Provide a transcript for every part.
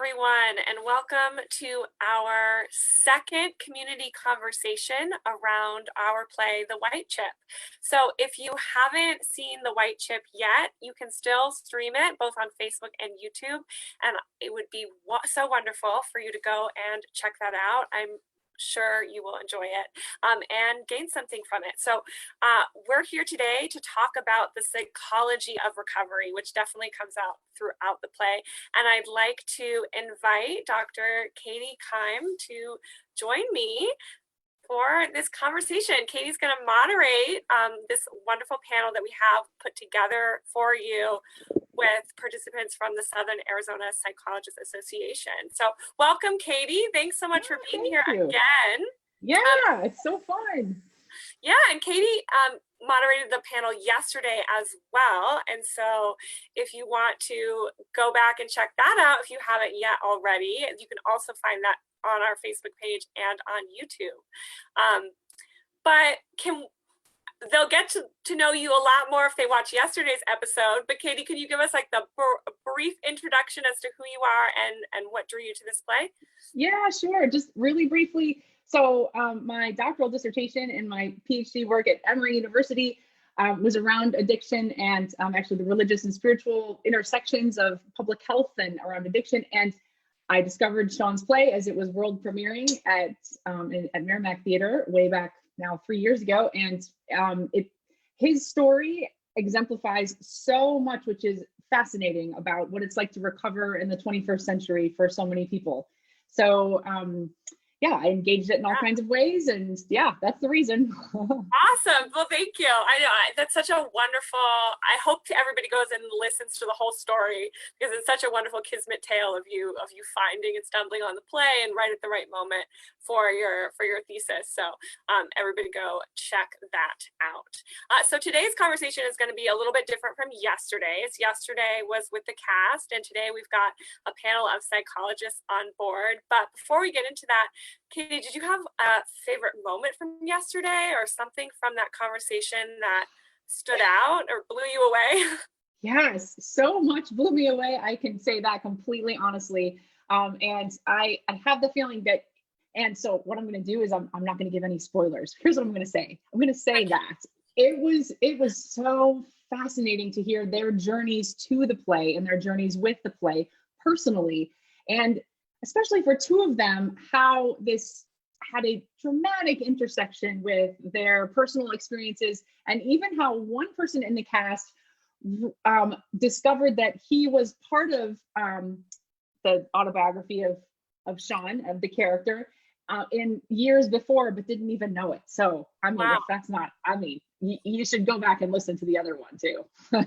everyone, and welcome to our second community conversation around our play, The White Chip. So if you haven't seen The White Chip yet, you can still stream it both on Facebook and YouTube, and it would be so wonderful for you to go and check that out. I'm sure you will enjoy it and gain something from it. So we're here today to talk about the psychology of recovery, which definitely comes out throughout the play. And I'd like to invite Dr. Katie Kime to join me for this conversation. Katie's going to moderate this wonderful panel that we have put together for you with participants from the Southern Arizona Psychologists Association. So welcome, Katie. Thanks so much for being here again. Yeah, it's so fun. Yeah, and Katie moderated the panel yesterday as well. And so if you want to go back and check that out, if you haven't yet already, you can also find that on our Facebook page and on YouTube. But they'll get to know you a lot more if they watch yesterday's episode. But Katie, can you give us like the brief introduction as to who you are and what drew you to this play? Yeah, sure. Just really briefly. So my doctoral dissertation and my PhD work at Emory University was around addiction and actually the religious and spiritual intersections of public health and around addiction. And I discovered Sean's play as it was world premiering at Merrimack Theater way back now 3 years ago. And his story exemplifies so much, which is fascinating about what it's like to recover in the 21st century for so many people. So yeah, I engaged it in all kinds of ways, and yeah, that's the reason. Awesome. Well, thank you. I know that's such a wonderful, I hope everybody goes and listens to the whole story, because it's such a wonderful kismet tale of you finding and stumbling on the play and right at the right moment for your thesis. So everybody go check that out. So today's conversation is going to be a little bit different from yesterday's. Yesterday was with the cast, and today we've got a panel of psychologists on board. But before we get into that, Katie, did you have a favorite moment from yesterday or something from that conversation that stood out or blew you away? Yes, so much blew me away. I can say that completely honestly. And I have the feeling that, and so what I'm going to do is I'm not going to give any spoilers. Here's what I'm going to say. I'm going to say that it was so fascinating to hear their journeys to the play and their journeys with the play personally. And especially for two of them, how this had a dramatic intersection with their personal experiences, and even how one person in the cast discovered that he was part of the autobiography of Sean, of the character, in years before, but didn't even know it. So, I mean, wow. If that's not, I mean, you should go back and listen to the other one too. Right,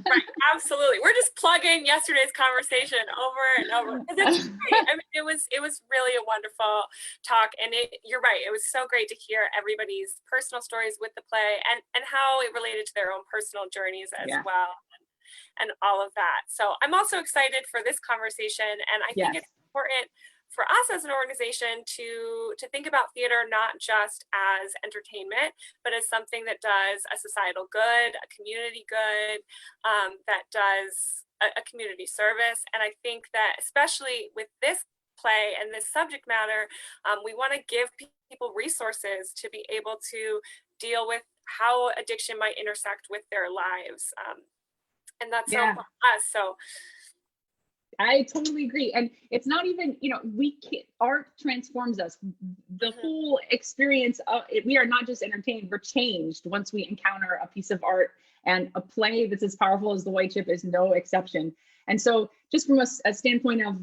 absolutely. We're just plugging yesterday's conversation over and over. It's great. I mean, it was really a wonderful talk, and you're right. It was so great to hear everybody's personal stories with the play and how it related to their own personal journeys as well, and all of that. So I'm also excited for this conversation, and I think it's important for us as an organization to think about theater not just as entertainment, but as something that does a societal good, a community good, that does a community service. And I think that especially with this play and this subject matter, we want to give people resources to be able to deal with how addiction might intersect with their lives. And that's so important for us. So I totally agree. And it's not even, art transforms us. The whole experience of it, we are not just entertained, we're changed once we encounter a piece of art, and a play that's as powerful as The White Chip is no exception. And so just from a standpoint of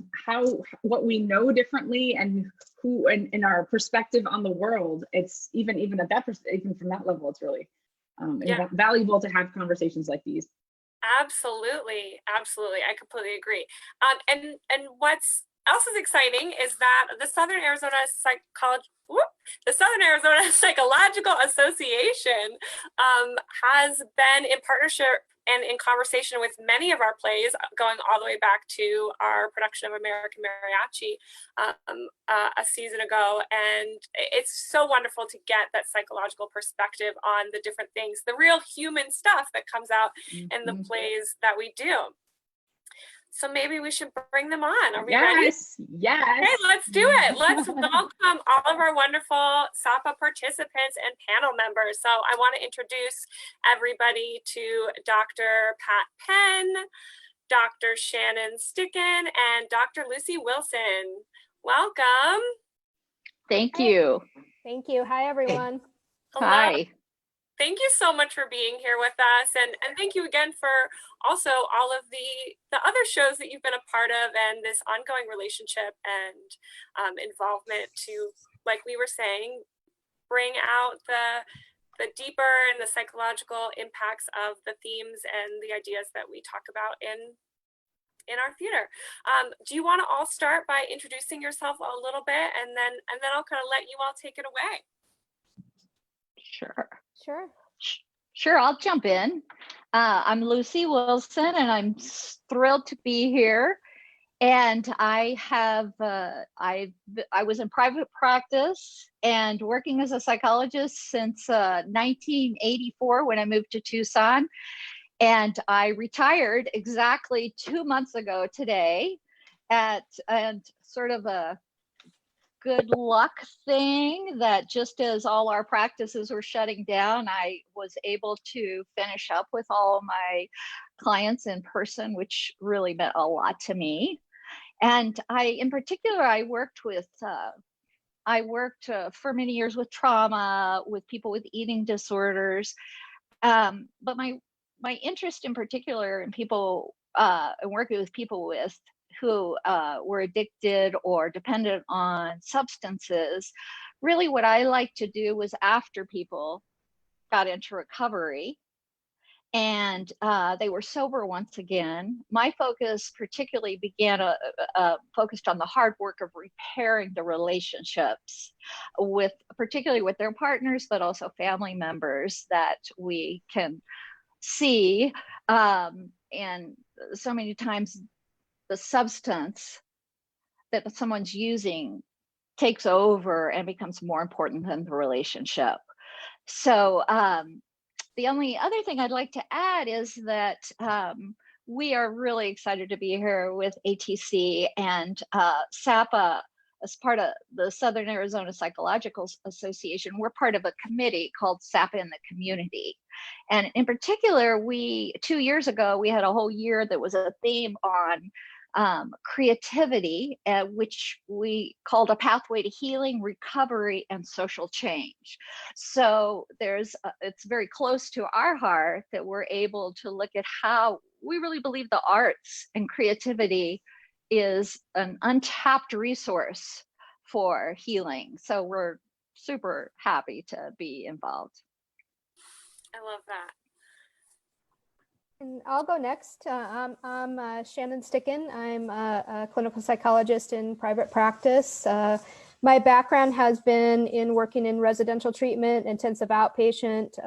what we know differently and who, and our perspective on the world, it's even at that, even from that level, it's really valuable to have conversations like these. Absolutely. I completely agree. And what's else is exciting is that the Southern Arizona Psychological Association has been in partnership and in conversation with many of our plays, going all the way back to our production of American Mariachi a season ago. And it's so wonderful to get that psychological perspective on the different things, the real human stuff that comes out in the plays that we do. So maybe we should bring them on. Are we ready? Yes, yes. Okay, let's do it. Let's welcome all of our wonderful SAPA participants and panel members. So I want to introduce everybody to Dr. Pat Penn, Dr. Shannon Sticken, and Dr. Lucy Wilson. Welcome. Thank you. Thank you. Hi, everyone. Hello. Hi. Thank you so much for being here with us. And thank you again for also all of the other shows that you've been a part of and this ongoing relationship and involvement to, like we were saying, bring out the deeper and the psychological impacts of the themes and the ideas that we talk about in our theater. Do you want to all start by introducing yourself a little bit, and then I'll kind of let you all take it away? Sure, I'll jump in. I'm Lucy Wilson, and I'm thrilled to be here. And I was in private practice and working as a psychologist since 1984 when I moved to Tucson. And I retired exactly 2 months ago today and sort of a good luck thing that just as all our practices were shutting down, I was able to finish up with all my clients in person, which really meant a lot to me. And in particular, I worked for many years with trauma, with people with eating disorders. But my interest in particular in people and working with people who were addicted or dependent on substances, really what I like to do was after people got into recovery and they were sober once again, my focus particularly focused on the hard work of repairing the relationships particularly with their partners, but also family members that we can see. And so many times the substance that someone's using takes over and becomes more important than the relationship. So the only other thing I'd like to add is that we are really excited to be here with ATC and SAPA as part of the Southern Arizona Psychological Association. We're part of a committee called SAPA in the Community. And in particular, 2 years ago, we had a whole year that was a theme on creativity, which we called a pathway to healing, recovery, and social change. So it's very close to our heart that we're able to look at how we really believe the arts and creativity is an untapped resource for healing. So we're super happy to be involved. I love that. And I'll go next. I'm Shannon Sticken. I'm a clinical psychologist in private practice. My background has been in working in residential treatment, intensive outpatient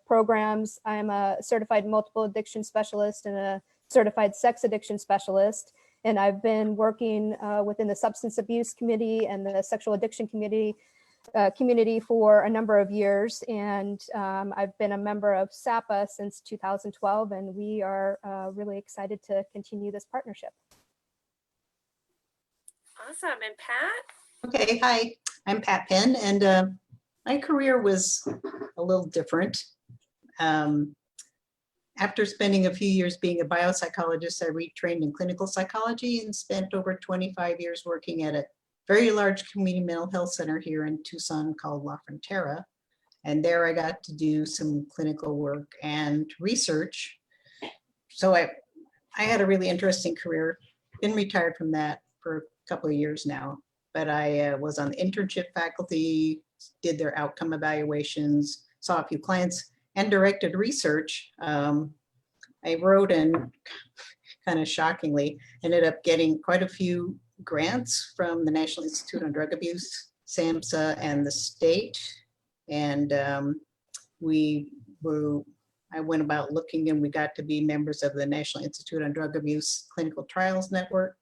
programs. I'm a certified multiple addiction specialist and a certified sex addiction specialist. And I've been working within the substance abuse committee and the sexual addiction community for a number of years, and I've been a member of SAPA since 2012, and we are really excited to continue this partnership. Awesome. And Pat? Okay, hi, I'm Pat Penn, and my career was a little different. After spending a few years being a biopsychologist, I retrained in clinical psychology and spent over 25 years working at a very large community mental health center here in Tucson called La Frontera. And there I got to do some clinical work and research. So I had a really interesting career, been retired from that for a couple of years now, but I was on the internship faculty, did their outcome evaluations, saw a few clients, and directed research. I wrote and kind of shockingly ended up getting quite a few grants from the National Institute on Drug Abuse, SAMHSA, and the state. And I went about looking, and we got to be members of the National Institute on Drug Abuse Clinical Trials Network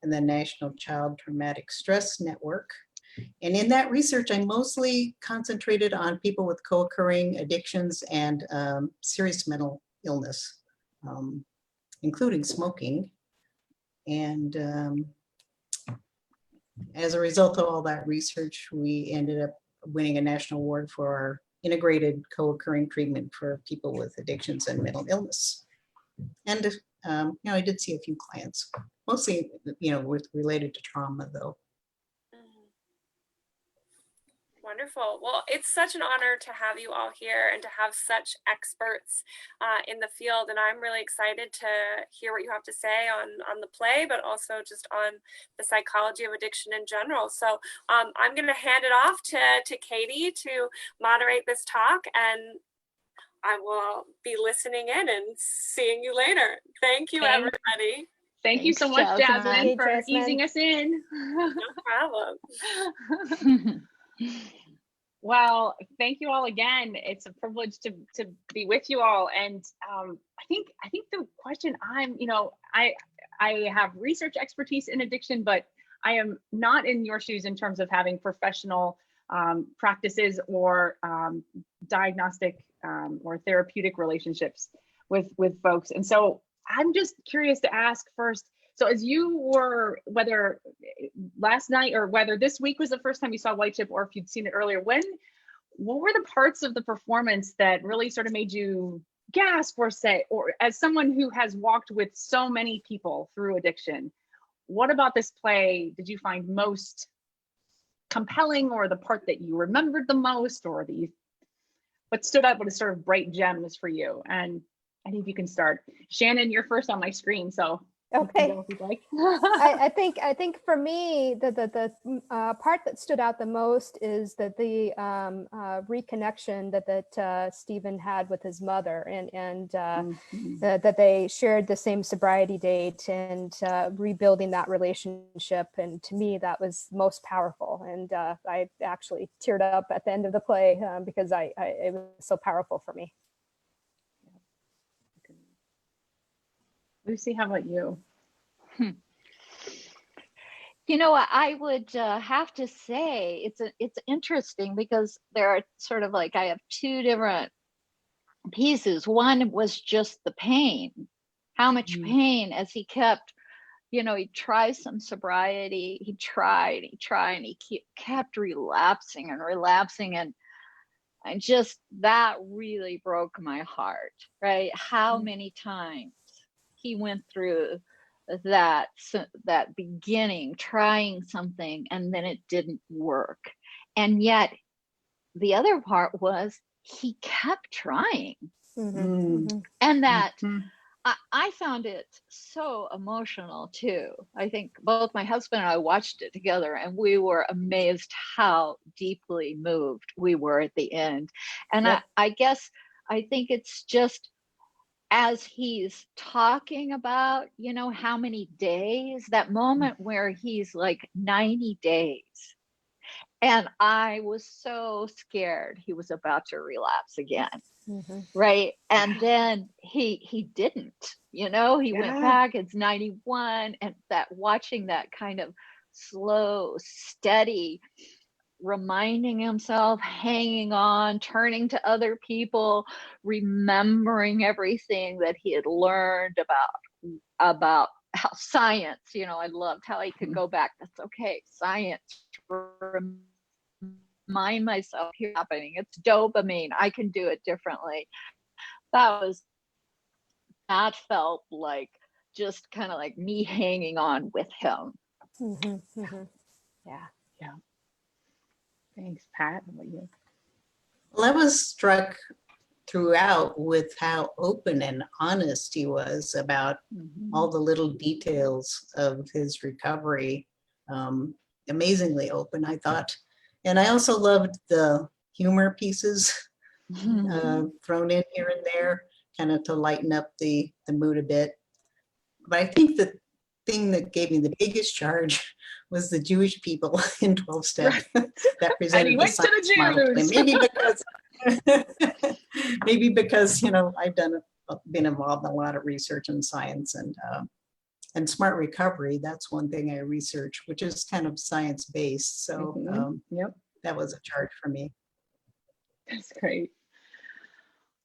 and the National Child Traumatic Stress Network. And in that research, I mostly concentrated on people with co-occurring addictions and serious mental illness, including smoking. And as a result of all that research, we ended up winning a national award for our integrated co-occurring treatment for people with addictions and mental illness. And I did see a few clients, mostly with related to trauma though. Wonderful. Well, it's such an honor to have you all here and to have such experts in the field. And I'm really excited to hear what you have to say on the play, but also just on the psychology of addiction in general. So I'm going to hand it off to Katie to moderate this talk, and I will be listening in and seeing you later. Thank you, everybody. Thank you so much, Jasmine, for easing us in. No problem. Well, thank you all again. It's a privilege to be with you all. And I think the question I have research expertise in addiction, but I am not in your shoes in terms of having professional practices or diagnostic or therapeutic relationships with folks. And so I'm just curious to ask first, so as you were, whether last night or whether this week was the first time you saw White Chip, or if you'd seen it earlier, what were the parts of the performance that really sort of made you gasp or say, or as someone who has walked with so many people through addiction, what about this play did you find most compelling, or the part that you remembered the most, or what stood out, what is sort of bright gems for you? And I think you can start. Shannon, you're first on my screen, so okay. If you'd like. I think for me the part that stood out the most is that the reconnection that Stephen had with his mother, and that they shared the same sobriety date, and rebuilding that relationship. And to me, that was most powerful. And I actually teared up at the end of the play because it was so powerful for me. Lucy, how about you? I would have to say it's interesting because there are sort of like, I have two different pieces. One was just the pain, how much pain, as he kept, he tried some sobriety, he tried, and he kept relapsing. And just, that really broke my heart, right? How many times he went through that beginning, trying something, and then it didn't work. And yet the other part was he kept trying. And that I found it so emotional too. I think both my husband and I watched it together, and we were amazed how deeply moved we were at the end. And I think it's just, as he's talking about, how many days, that moment where he's like 90 days. And I was so scared he was about to relapse again. Right. And then he didn't, he went back, it's 91. And watching that kind of slow, steady, reminding himself, hanging on, turning to other people, remembering everything that he had learned about how science, I loved how he could go back. That's okay. Science, remind myself here happening. It's dopamine. I can do it differently. That felt like just kind of like me hanging on with him. Yeah. Thanks, Pat. How about you? Well, I was struck throughout with how open and honest he was about all the little details of his recovery. Amazingly open, I thought. And I also loved the humor pieces thrown in here and there, kind of to lighten up the mood a bit. But I think the thing that gave me the biggest charge was the Jewish people in 12-step that presented the science model. And maybe because I've been involved in a lot of research in science and smart recovery. That's one thing I research, which is kind of science-based. So that was a charge for me. That's great.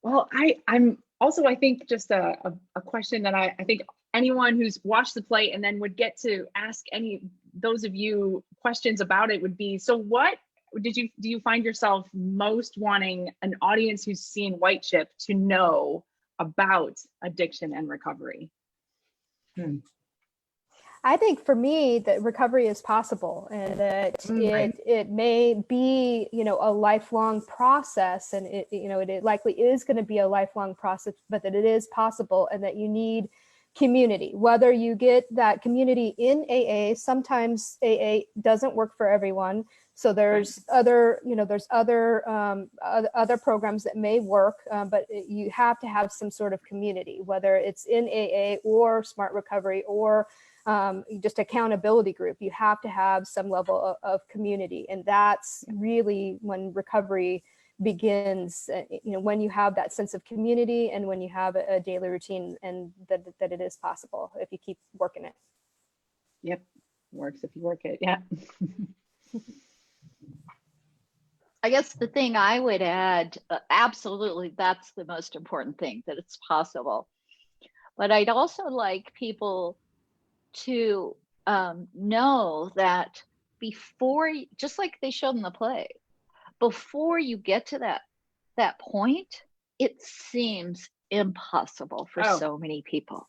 Well, I'm also, I think just a question that I think anyone who's watched the play and then would get to ask those of you questions about it would be, so what do you find yourself most wanting an audience who's seen White Chip to know about addiction and recovery? I think for me that recovery is possible, and that it may be, a lifelong process, and it likely is going to be a lifelong process, but that it is possible, and that you need community. Whether you get that community in AA, sometimes AA doesn't work for everyone. So there's other programs that may work, but you have to have some sort of community, whether it's in AA or Smart Recovery or just accountability group. You have to have some level of community, and that's really when recovery begins. When you have that sense of community and when you have a daily routine, and that it is possible if you keep working it. Yep, works if you work it. Yeah. I guess the thing I would add, absolutely, that's the most important thing, that it's possible. But I'd also like people to know that before, just like they showed in the play, before you get to that point, it seems impossible for so many people,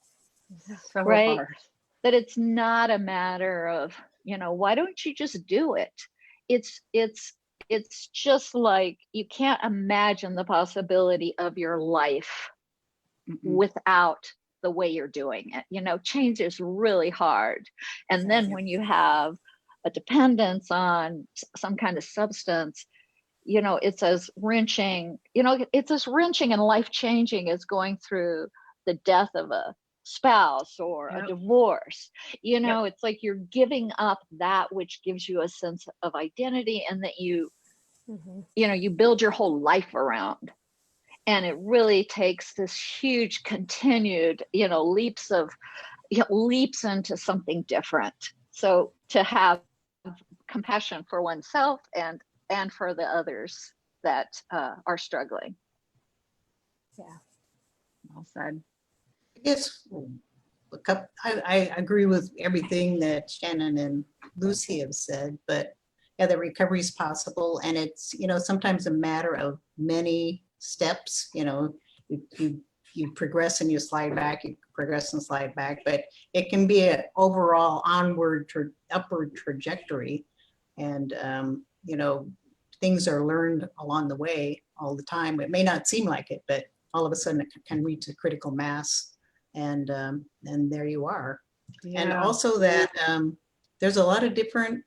so right? hard. That it's not a matter of, why don't you just do it? It's just like, you can't imagine the possibility of your life without the way you're doing it. Change is really hard. And then when you have a dependence on some kind of substance, it's as wrenching, it's as wrenching and life-changing as going through the death of a spouse or a divorce. It's like you're giving up that which gives you a sense of identity, and that you build your whole life around. And it really takes this huge continued, leaps into something different. So to have compassion for oneself and for the others that are struggling. Yeah. Well said. I guess I agree with everything that Shannon and Lucy have said, but yeah, the recovery is possible, and it's sometimes a matter of many steps. You progress and you slide back, you progress and slide back, but it can be an overall upward trajectory, and things are learned along the way all the time. It may not seem like it, but all of a sudden it can reach a critical mass, and there you are. Yeah. And also that there's a lot of different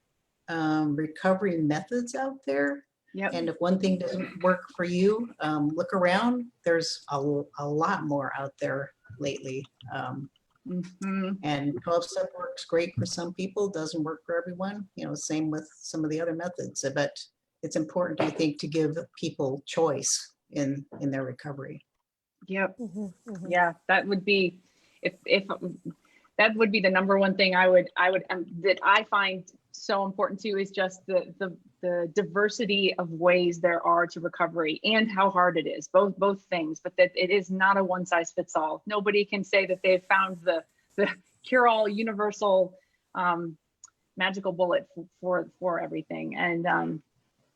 recovery methods out there. Yep. And if one thing doesn't work for you, look around. There's a lot more out there lately. And 12-step works great for some people, doesn't work for everyone. Same with some of the other methods. But it's important, I think, to give people choice in their recovery. Yep. Yeah, that would be if that would be the number one thing I would that I find so important too, is just the diversity of ways there are to recovery and how hard it is, both things, but that it is not a one size fits all. Nobody can say that they've found the cure-all universal magical bullet for everything. And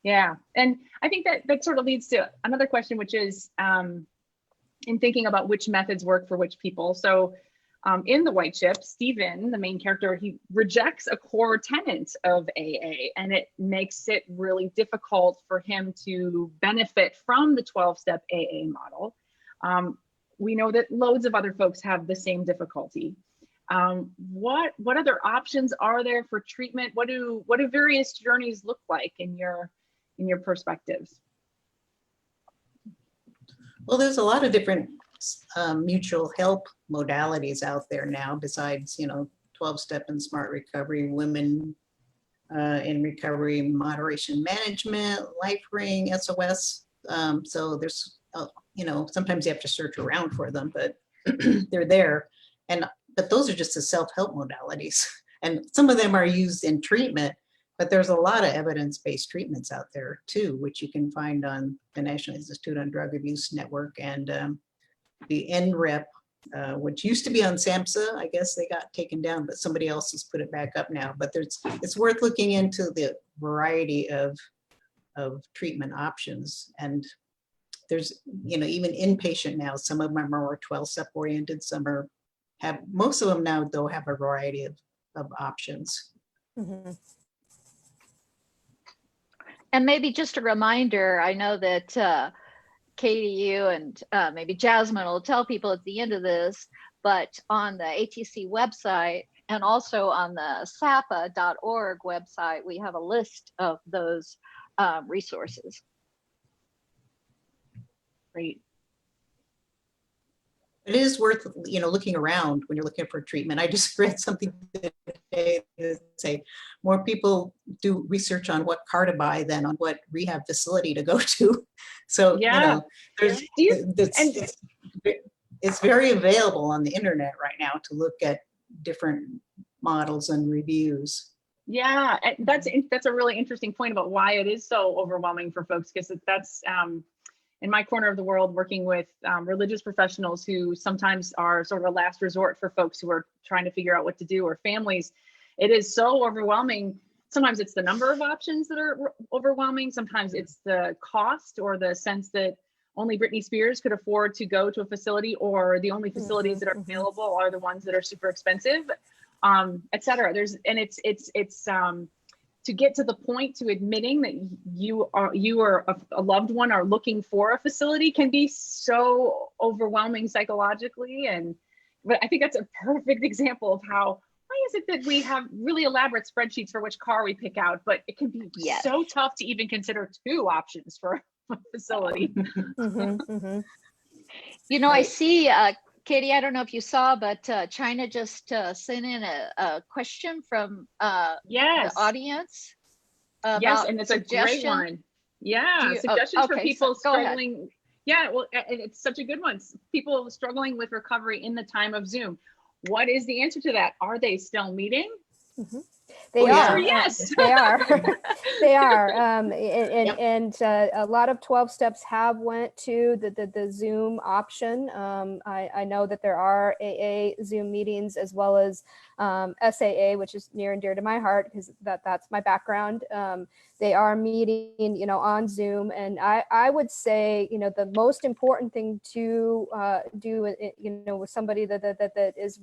yeah, and I think that sort of leads to another question, which is in thinking about which methods work for which people. So in the White Chip, Stephen, the main character, he rejects a core tenet of AA, and it makes it really difficult for him to benefit from the 12-step AA model. We know that loads of other folks have the same difficulty. What other options are there for treatment? What do various journeys look like in your perspectives? Well, there's a lot of different mutual help modalities out there now, besides 12-step and Smart Recovery, Women in Recovery, Moderation Management, Life Ring, SOS. So there's sometimes you have to search around for them, but they're there. But those are just the self-help modalities, and some of them are used in treatment, but there's a lot of evidence-based treatments out there too, which you can find on the National Institute on Drug Abuse Network and the NREP which used to be on SAMHSA. I guess they got taken down, but somebody else has put it back up now. But it's worth looking into the variety of treatment options. And there's, even inpatient now, some of them are more 12-step oriented, some most of them now though have a variety of options. Mm-hmm. And maybe just a reminder, I know that Katie, you and maybe Jasmine will tell people at the end of this, but on the ATC website and also on the SAPA.org website, we have a list of those resources. Great. It is worth, looking around when you're looking for treatment. I just read something today that say more people do research on what car to buy than on what rehab facility to go to. So, Yeah. it's very available on the internet right now to look at different models and reviews. Yeah, and that's a really interesting point about why it is so overwhelming for folks, because that's in my corner of the world, working with religious professionals who sometimes are sort of a last resort for folks who are trying to figure out what to do, or families. It is so overwhelming. Sometimes it's the number of options that are overwhelming. Sometimes it's the cost, or the sense that only Britney Spears could afford to go to a facility, or the only facilities that are available are the ones that are super expensive, et cetera. It's to get to the point to admitting that you are a loved one are looking for a facility can be so overwhelming psychologically. But I think that's a perfect example of how, why is it that we have really elaborate spreadsheets for which car we pick out, but it can be so tough to even consider 2 options for a facility. I see, Katie, I don't know if you saw, but China just sent in a question from the audience. Yes, and it's a great one. Yeah, suggestions for people struggling. Yeah, well, and it's such a good one. People struggling with recovery in the time of Zoom. What is the answer to that? Are they still meeting? They are. Yes, they are. They are. And a lot of 12 steps have went to the Zoom option. I know that there are AA Zoom meetings, as well as SAA, which is near and dear to my heart because that's my background. They are meeting, on Zoom. And I would say, the most important thing to do, with somebody that is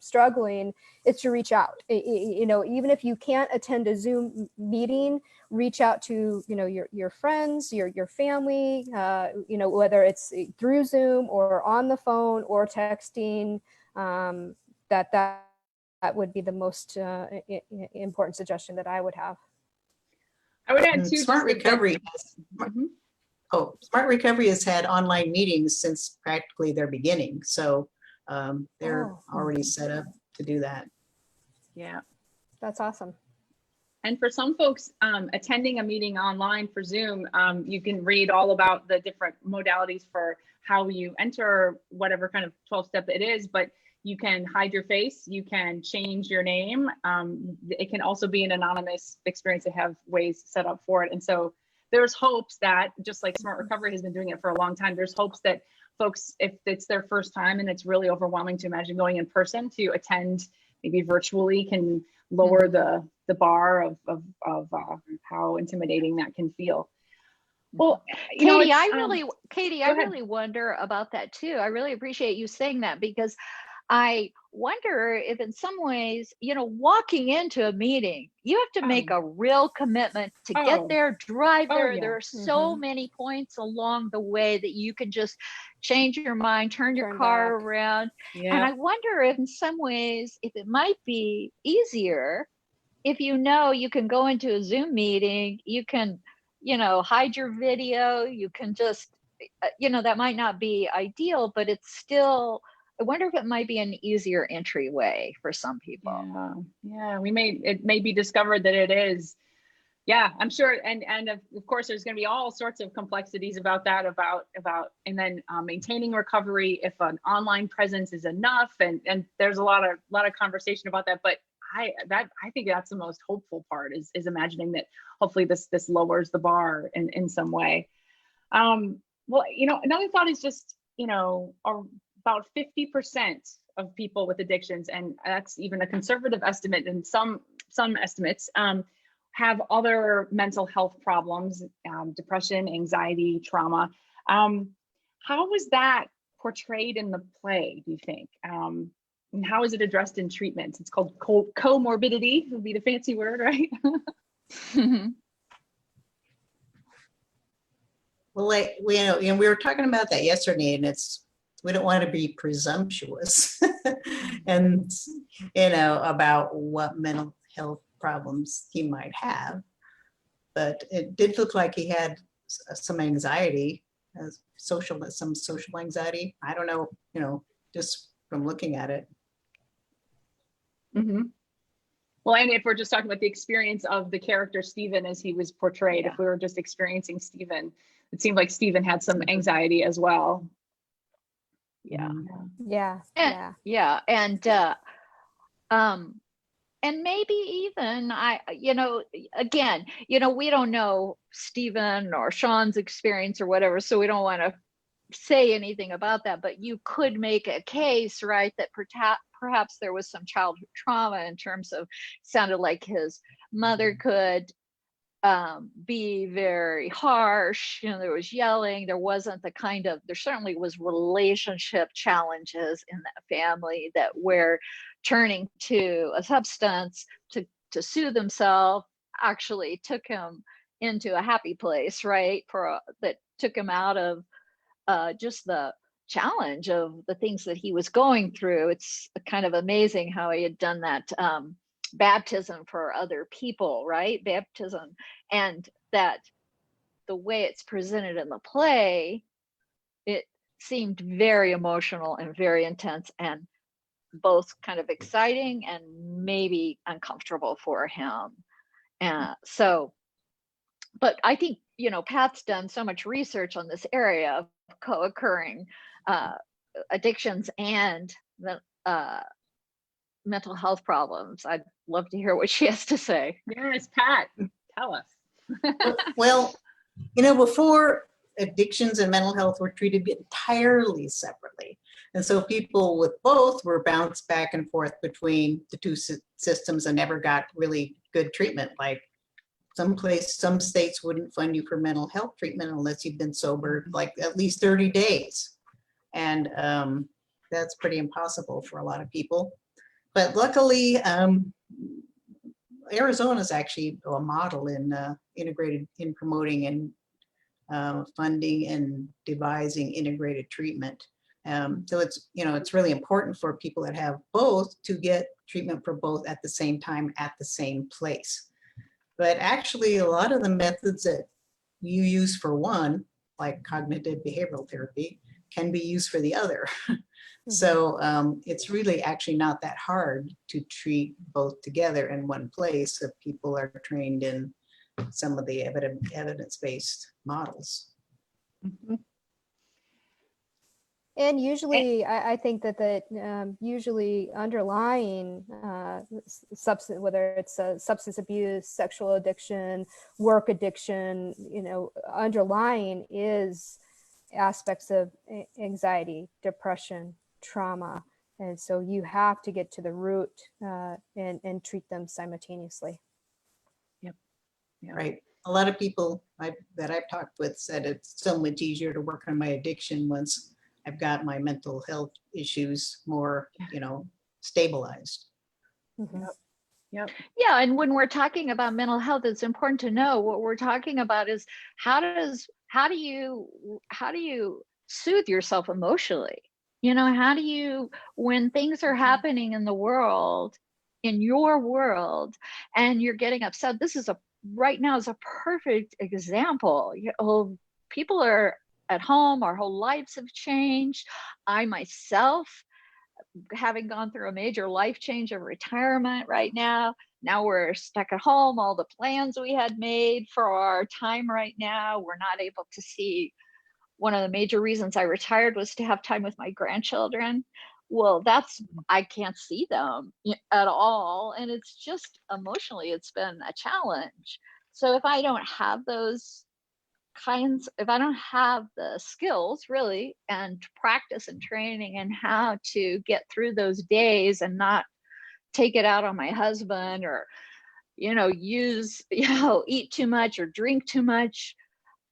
struggling is to reach out. Even if you can't attend a Zoom meeting, reach out to, your friends, your family, whether it's through Zoom or on the phone or texting. That would be the most important suggestion that I would have. I would add too. Smart Recovery has had online meetings since practically their beginning. So they're already set up to do that. Yeah. That's awesome. And for some folks, attending a meeting online for Zoom, you can read all about the different modalities for how you enter whatever kind of 12-step it is, but you can hide your face, you can change your name. It can also be an anonymous experience. They have ways set up for it. And so there's hopes that, just like Smart Recovery has been doing it for a long time, there's hopes that folks, if it's their first time and it's really overwhelming to imagine going in person, to attend maybe virtually can lower the bar of how intimidating that can feel. Well, Katie, I really wonder about that too. I really appreciate you saying that, because I wonder if in some ways, walking into a meeting, you have to make a real commitment to get there, drive there. Yeah. There are so many points along the way that you can just change your mind, turn your car around. Yeah. And I wonder if in some ways, if it might be easier if you can go into a Zoom meeting, you can, hide your video, you can just, that might not be ideal, but it's still, I wonder if it might be an easier entryway for some people. Yeah, it may be discovered that it is. Yeah, I'm sure. And of course, there's going to be all sorts of complexities about that, and then maintaining recovery, if an online presence is enough. And there's a lot of conversation about that. But I think that's the most hopeful part is imagining that hopefully this lowers the bar in some way. Well, another thought is just, about 50% of people with addictions, and that's even a conservative estimate, and some estimates have other mental health problems, depression, anxiety, trauma. How was that portrayed in the play, do you think? And how is it addressed in treatments? It's called comorbidity, would be the fancy word, right? Well, like, we were talking about that yesterday, and we don't want to be presumptuous and, about what mental health problems he might have. But it did look like he had some anxiety, some social anxiety. I don't know, just from looking at it. Mm-hmm. Well, and if we're just talking about the experience of the character Stephen as he was portrayed, if we were just experiencing Stephen, it seemed like Stephen had some anxiety as well. Yeah. Yeah. And maybe even again, we don't know Stephen or Sean's experience or whatever, so we don't want to say anything about that, but you could make a case, right, that perhaps there was some childhood trauma in terms of, sounded like his mother could be very harsh, there was yelling, there certainly was relationship challenges in that family that where turning to a substance to soothe himself actually took him into a happy place, right, that took him out of just the challenge of the things that he was going through. It's kind of amazing how he had done that baptism for other people, right? Baptism, and that the way it's presented in the play, it seemed very emotional and very intense and both kind of exciting and maybe uncomfortable for him. But I think, Pat's done so much research on this area of co-occurring addictions and mental health problems. I'd love to hear what she has to say. Yes, Pat, tell us. Well, before, addictions and mental health were treated entirely separately. And so people with both were bounced back and forth between the two systems and never got really good treatment. Like some states wouldn't fund you for mental health treatment unless you've been sober like at least 30 days. And that's pretty impossible for a lot of people. But luckily, Arizona is actually a model in promoting and funding and devising integrated treatment. So it's really important for people that have both to get treatment for both at the same time at the same place. But actually, a lot of the methods that you use for one, like cognitive behavioral therapy, can be used for the other. So it's really actually not that hard to treat both together in one place if people are trained in some of the evidence-based models. Mm-hmm. And usually, I think that usually underlying substance, whether it's substance abuse, sexual addiction, work addiction, underlying is aspects of anxiety, depression, trauma. And so you have to get to the root and treat them simultaneously. Yep. Right. A lot of people that I've talked with said it's so much easier to work on my addiction once I've got my mental health issues more, stabilized. Mm-hmm. Yep. Yeah, and when we're talking about mental health, it's important to know what we're talking about is how do you soothe yourself emotionally? How do you, when things are happening in the world, in your world, and you're getting upset, right now is a perfect example. People are at home, our whole lives have changed. I myself, having gone through a major life change of retirement right now we're stuck at home. All the plans we had made for our time right now, we're not able to see. One of the major reasons I retired was to have time with my grandchildren. Well, I can't see them at all. And it's just emotionally, it's been a challenge. So if I don't have those if I don't have the skills really and practice and training and how to get through those days and not take it out on my husband or, eat too much or drink too much,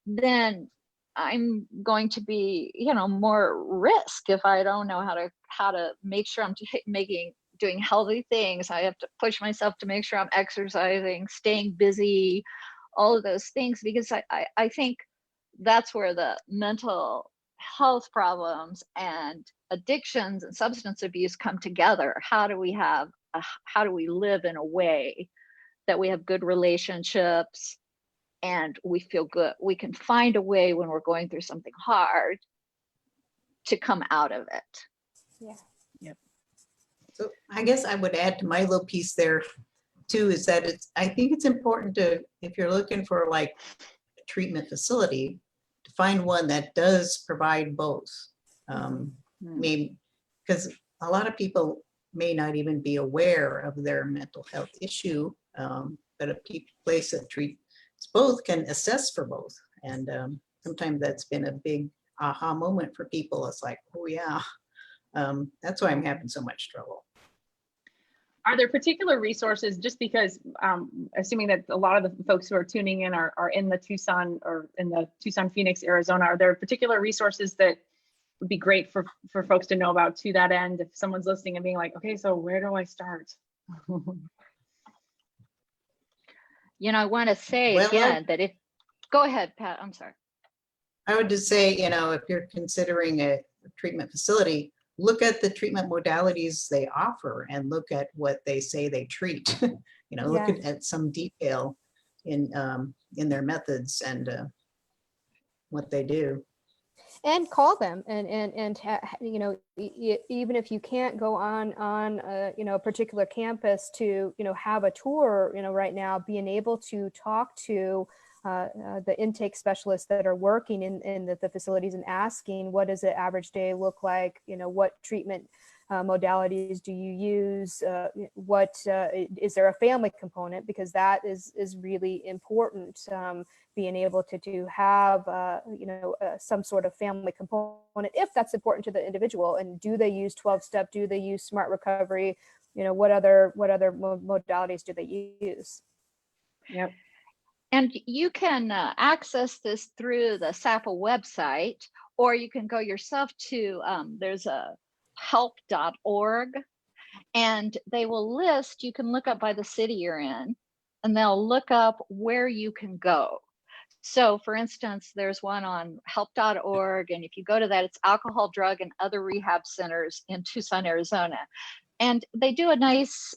then I'm going to be, more risk if I don't know how to make sure I'm doing healthy things. I have to push myself to make sure I'm exercising, staying busy, all of those things, because I think that's where the mental health problems and addictions and substance abuse come together. How do we live in a way that we have good relationships and we feel good? We can find a way when we're going through something hard to come out of it. Yeah. Yep. So I guess I would add to my little piece there too, is that I think it's important to, if you're looking for like a treatment facility, to find one that does provide both. Maybe because a lot of people may not even be aware of their mental health issue, but a place that treats both can assess for both. And sometimes that's been a big aha moment for people. It's like, oh yeah, that's why I'm having so much trouble. Are there particular resources, just because assuming that a lot of the folks who are tuning in are in the Tucson Phoenix, Arizona, are there particular resources that would be great for folks to know about to that end? If someone's listening and being like, okay, so where do I start? I want to say again that go ahead, Pat, I'm sorry. I would just say, if you're considering a treatment facility, look at the treatment modalities they offer and look at what they say they treat. Look at some detail in their methods and what they do. And call them and even if you can't go on a particular campus to have a tour, right now, being able to talk to the intake specialists that are working in the facilities and asking, what does the average day look like? What treatment modalities do you use? What is there a family component? Because that is really important. Being able to have some sort of family component, if that's important to the individual. And do they use 12-step? Do they use smart recovery? What other modalities do they use? Yep. And you can access this through the SAPA website, or you can go yourself to, there's a help.org, and they will list, you can look up by the city you're in, and they'll look up where you can go. So for instance, there's one on help.org, and if you go to that, it's alcohol, drug, and other rehab centers in Tucson, Arizona. And they do a nice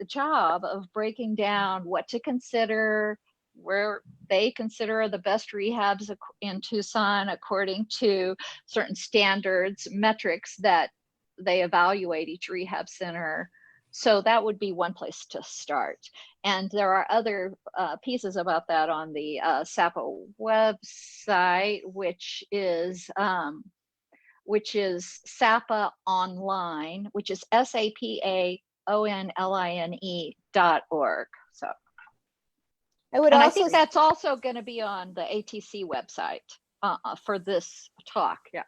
job of breaking down what to consider, where they consider the best rehabs in Tucson according to certain standards, metrics that they evaluate each rehab center. So that would be one place to start. And there are other pieces about that on the SAPA website, which is SAPA Online, which is SAPAONLINE.org. So, I think that's also going to be on the ATC website for this talk. Yeah.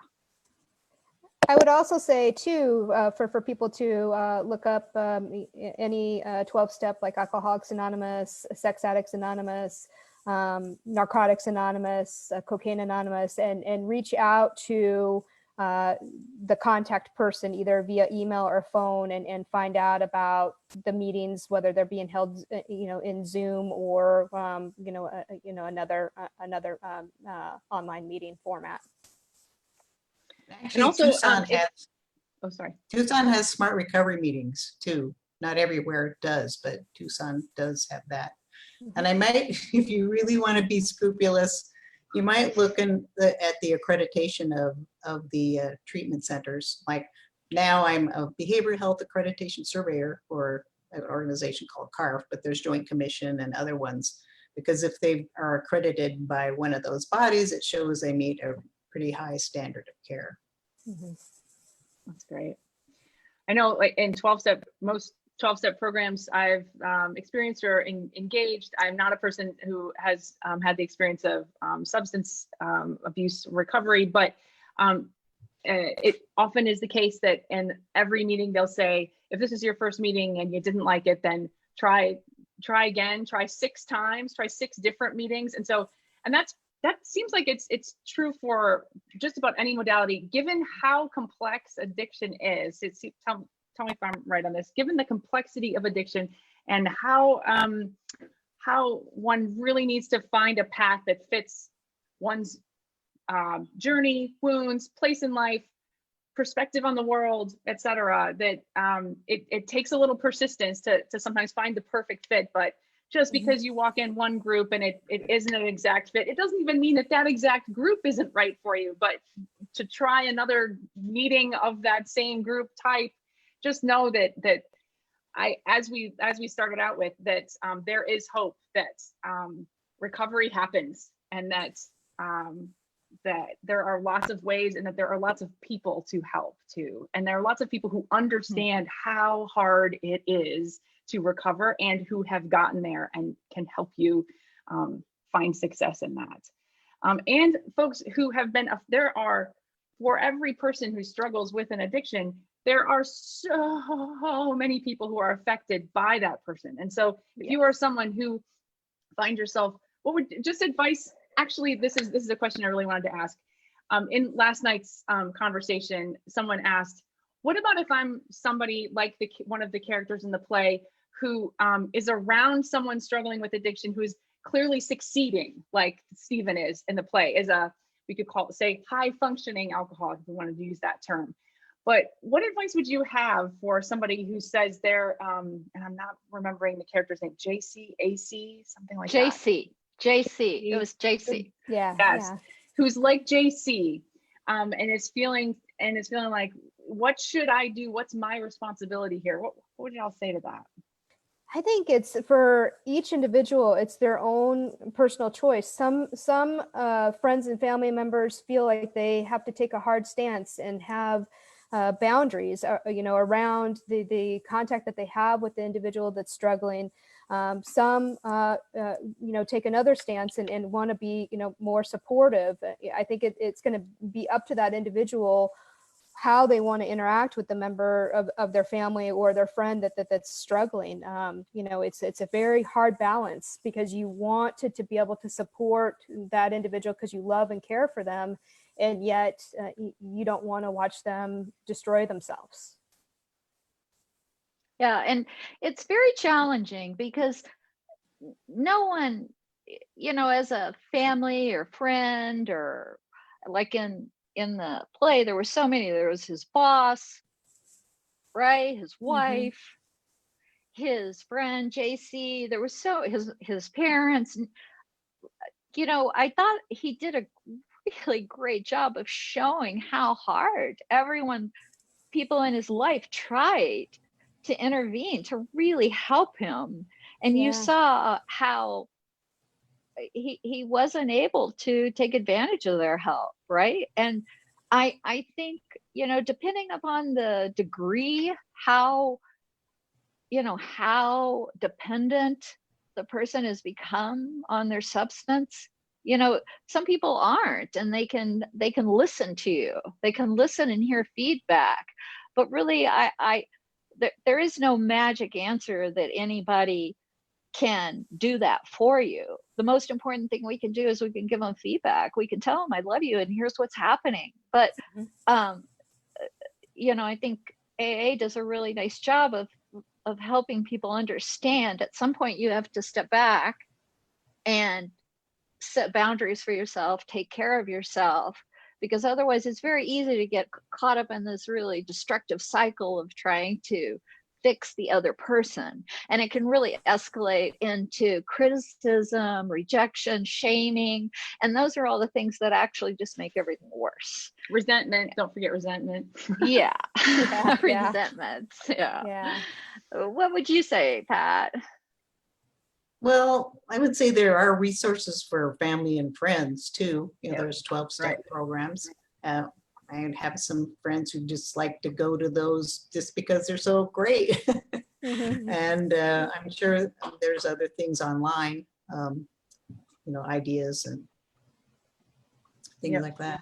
I would also say too, for people to look up any 12-step like Alcoholics Anonymous, Sex Addicts Anonymous, Narcotics Anonymous, Cocaine Anonymous, and reach out to the contact person either via email or phone and find out about the meetings, whether they're being held, in Zoom or another online meeting format. Actually, also, Tucson has smart recovery meetings too. Not everywhere it does, but Tucson does have that. And I might, if you really want to be scrupulous, you might look at the accreditation of the treatment centers. Like now I'm a behavioral health accreditation surveyor for an organization called CARF, but there's Joint Commission and other ones, because if they are accredited by one of those bodies, it shows they meet a pretty high standard of care. That's great. I know, like in 12-step, most 12-step programs I've experienced or engaged. I'm not a person who has had the experience of substance abuse recovery, but it often is the case that in every meeting they'll say, if this is your first meeting and you didn't like it, then try again, try 6 times, try 6 different meetings. And so, and that seems like it's true for just about any modality, given how complex addiction is. Tell me if I'm right on this, given the complexity of addiction and how one really needs to find a path that fits one's journey, wounds, place in life, perspective on the world, etc. That it takes a little persistence to sometimes find the perfect fit. But just because you walk in one group and it isn't an exact fit, it doesn't even mean that exact group isn't right for you. But to try another meeting of that same group type, just know that as we started out with, that there is hope, that recovery happens, and that there are lots of ways, and that there are lots of people to help too. And there are lots of people who understand how hard it is to recover and who have gotten there and can help you find success in that. And folks who have been, for every person who struggles with an addiction, there are so many people who are affected by that person. And so if you are someone who find yourself, what would just advice, actually, this is a question I really wanted to ask. In last night's conversation, someone asked, what about if I'm somebody like one of the characters in the play who is around someone struggling with addiction, who's clearly succeeding, like Stephen is in the play, we could say high functioning alcoholic, if we wanted to use that term. But what advice would you have for somebody who says they're, and I'm not remembering the character's name, JC, AC, something like that. JC, it was JC. Yeah. Yes. Yeah. Who's like JC, and is feeling like, what should I do? What's my responsibility here? What would y'all say to that? I think it's for each individual, it's their own personal choice. Some friends and family members feel like they have to take a hard stance and have boundaries, around the contact that they have with the individual that's struggling. Some, take another stance and want to be, more supportive. I think it's going to be up to that individual how they want to interact with the member of their family or their friend that's struggling. It's a very hard balance, because you want to be able to support that individual because you love and care for them, and yet you don't want to watch them destroy themselves. Yeah, and it's very challenging because no one, as a family or friend, or like in the play, there were so many. There was his boss, right? His wife, his friend JC. There was his parents. I thought he did a really great job of showing how hard people in his life tried to intervene to really help him. And you saw how he wasn't able to take advantage of their help, right? And I think, depending upon the degree, how dependent the person has become on their substance, some people aren't, and they can listen to you, they can listen and hear feedback. But really, there is no magic answer that anybody can do that for you. The most important thing we can do is we can give them feedback. We can tell them, I love you and here's what's happening. But I think AA does a really nice job of helping people understand at some point you have to step back and set boundaries for yourself, take care of yourself, because otherwise it's very easy to get caught up in this really destructive cycle of trying to fix the other person. And it can really escalate into criticism, rejection, shaming. And those are all the things that actually just make everything worse. Resentment, don't forget resentment. Yeah. Yeah. Resentments. Yeah. What would you say, Pat? Well, I would say there are resources for family and friends too. There's 12-step programs. I have some friends who just like to go to those just because they're so great. And I'm sure there's other things online, ideas and things like that.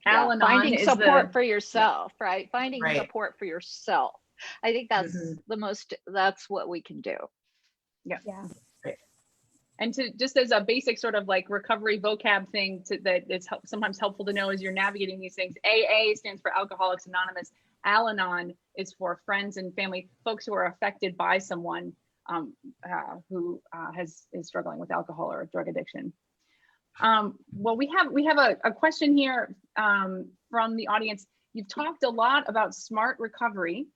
Yeah, Al-Anon finding is support for yourself, right? Finding Right. support for yourself. I think that's that's what we can do. Yeah. Right. And to just as a basic sort of like recovery vocab thing that is sometimes helpful to know as you're navigating these things. AA stands for Alcoholics Anonymous. Al-Anon is for friends and family, folks who are affected by someone who is struggling with alcohol or drug addiction. Well, we have a question here from the audience. You've talked a lot about smart recovery.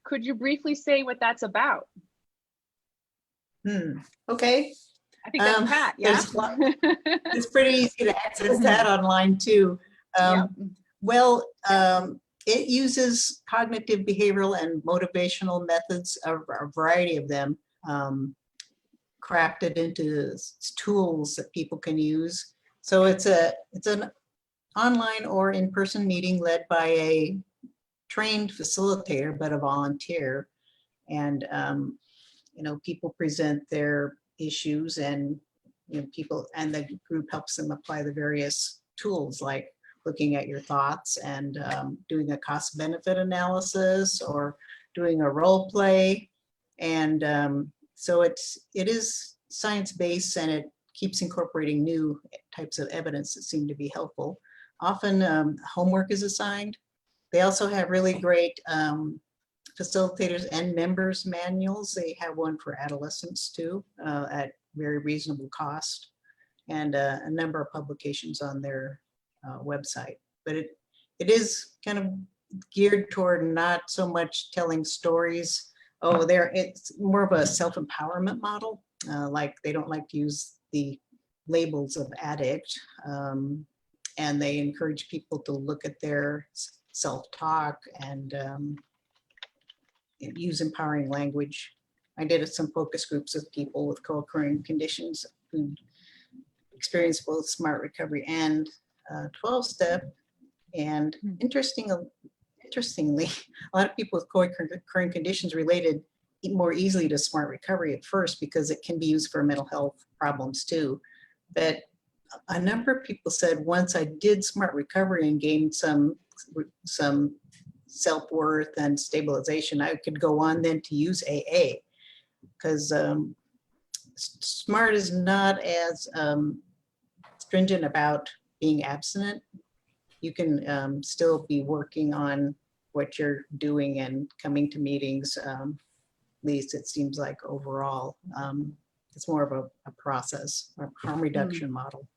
Could you briefly say what that's about? Okay. I think that's Pat. Yeah. It's pretty easy to access that online too. Well, it uses cognitive, behavioral, and motivational methods, a variety of them, crafted into tools that people can use. So it's an online or in-person meeting led by a trained facilitator, but a volunteer. And people present their issues, and the group helps them apply the various tools, like looking at your thoughts and doing a cost benefit analysis or doing a role play. And so it is science-based, and it keeps incorporating new types of evidence that seem to be helpful. Often homework is assigned. They also have really great facilitators and members manuals. They have one for adolescents too, at very reasonable cost, and a number of publications on their website. But it is kind of geared toward not so much telling stories. It's more of a self-empowerment model. Like they don't like to use the labels of addict, and they encourage people to look at their self-talk and use empowering language. I did some focus groups with people with co-occurring conditions who experience both SMART recovery and 12-step. And interestingly, a lot of people with co-occurring conditions related more easily to SMART recovery at first, because it can be used for mental health problems too. But a number of people said, once I did SMART recovery and gained some self-worth and stabilization, I could go on then to use AA, because SMART is not as stringent about being abstinent. You can still be working on what you're doing and coming to meetings. At least it seems like overall, it's more of a process, a harm reduction model.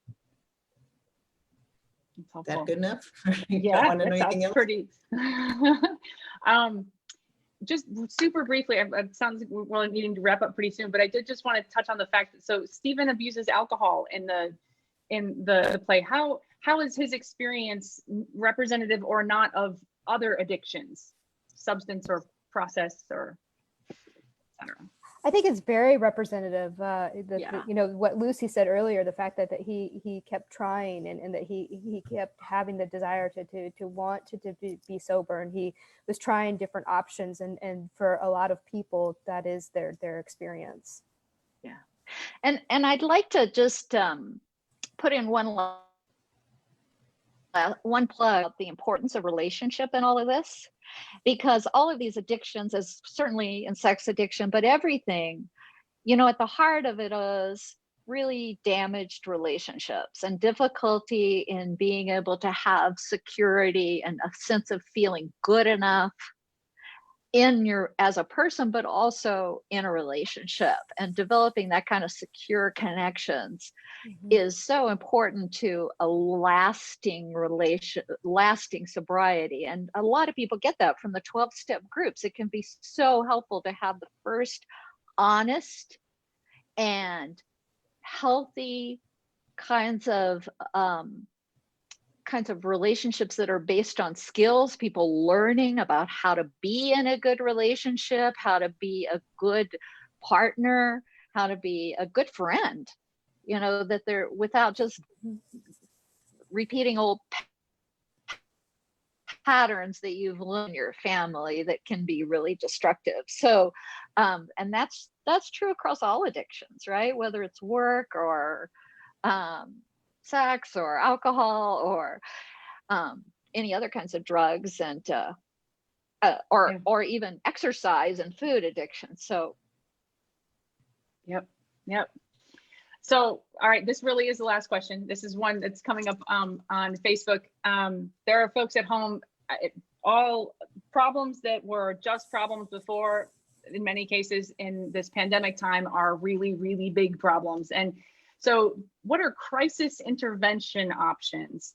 Is that good enough? Yeah, that's pretty. Just super briefly, it sounds like we're needing to wrap up pretty soon, but I did just want to touch on the fact that so Stephen abuses alcohol in the play. How is his experience representative or not of other addictions, substance or process or etc.? I think it's very representative. What Lucy said earlier, the fact that he kept trying and that he kept having the desire to want to be sober, and he was trying different options, and for a lot of people that is their experience. Yeah, and I'd like to just put in one plug of the importance of relationship in all of this, because all of these addictions, as certainly in sex addiction, but everything, at the heart of it is really damaged relationships and difficulty in being able to have security and a sense of feeling good enough as a person, but also in a relationship, and developing that kind of secure connections is so important to a lasting sobriety. And a lot of people get that from the 12-step groups. It can be so helpful to have the first honest and healthy kinds of relationships that are based on skills, people learning about how to be in a good relationship, how to be a good partner, how to be a good friend, that they're, without just repeating old patterns that you've learned in your family that can be really destructive. So, and that's true across all addictions, right? Whether it's work or sex or alcohol or any other kinds of drugs, and or even exercise and food addiction. So, yep. So, all right, this really is the last question. This is one that's coming up on Facebook. There are folks at home, all problems that were just problems before, in many cases in this pandemic time, are really, really big problems. And so what are crisis intervention options?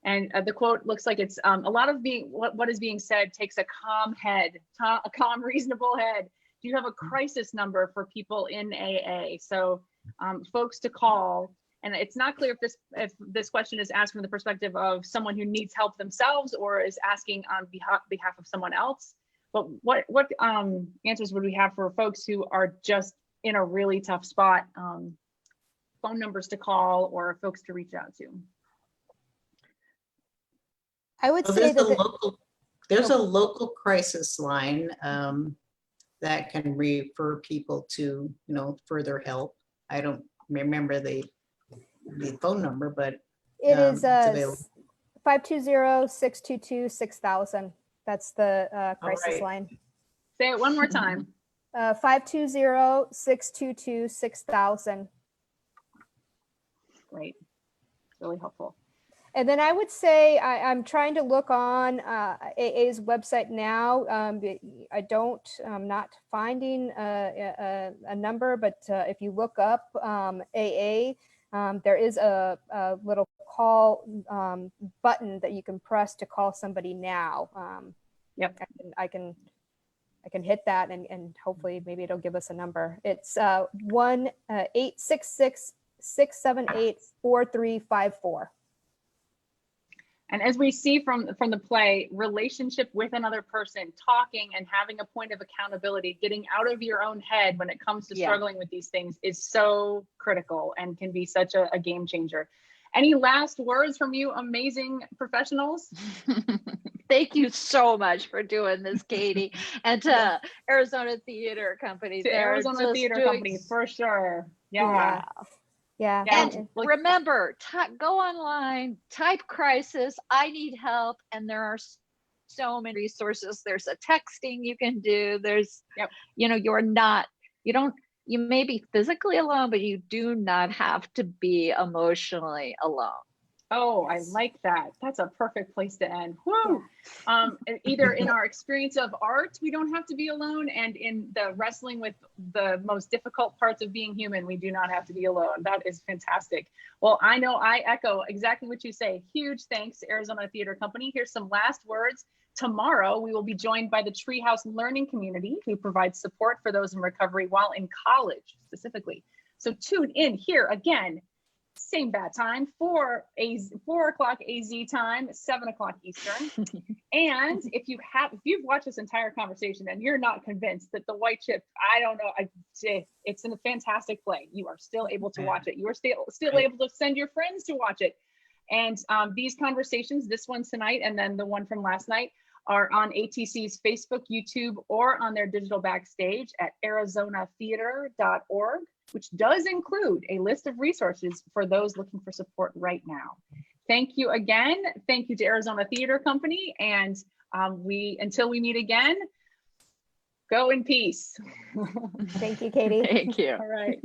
And the quote looks like it's a lot of what is being said takes a calm head, a calm, reasonable head. Do you have a crisis number for people in AA? So folks to call, and it's not clear if this question is asked from the perspective of someone who needs help themselves or is asking on behalf of someone else. But what answers would we have for folks who are just in a really tough spot? Phone numbers to call or folks to reach out to. I would So say there's a local crisis line that can refer people to, further help. I don't remember the phone number, but it is it's available. 520-622-6000. That's the crisis right. line. Say it one more time. 520-622-6000. Great, really helpful. And then I would say I'm trying to look on AA's website now. I'm not finding a number, but if you look up AA, there is a little call button that you can press to call somebody now. Yep. I can hit that and hopefully maybe it'll give us a number. It's 1-866-678-4354. And as we see from the play, relationship with another person, talking and having a point of accountability, getting out of your own head when it comes to struggling with these things is so critical and can be such a game changer. Any last words from you amazing professionals? Thank you so much for doing this, Katie, and to Arizona Theater Company. Arizona Theater Company, for sure. Yeah. And remember, go online, type crisis, I need help, and there are so many resources. There's a texting you can do. There's, you may be physically alone, but you do not have to be emotionally alone. Oh, I like that. That's a perfect place to end. Woo! Either in our experience of art, we don't have to be alone, and in the wrestling with the most difficult parts of being human, we do not have to be alone. That is fantastic. Well, I know I echo exactly what you say. Huge thanks to Arizona Theater Company. Here's some last words. Tomorrow, we will be joined by the Treehouse Learning Community, who provides support for those in recovery while in college specifically. So tune in here again. Same bad time, 4 o'clock AZ time, 7 o'clock Eastern. And if you've watched this entire conversation and you're not convinced that the White Chip, I don't know, it's a fantastic play. You are still able to watch it. You are still able to send your friends to watch it. And these conversations, this one tonight and then the one from last night, are on ATC's Facebook, YouTube, or on their digital backstage at arizonatheater.org, which does include a list of resources for those looking for support right now. Thank you again. Thank you to Arizona Theater Company. And until we meet again, go in peace. Thank you, Katie. Thank you. All right.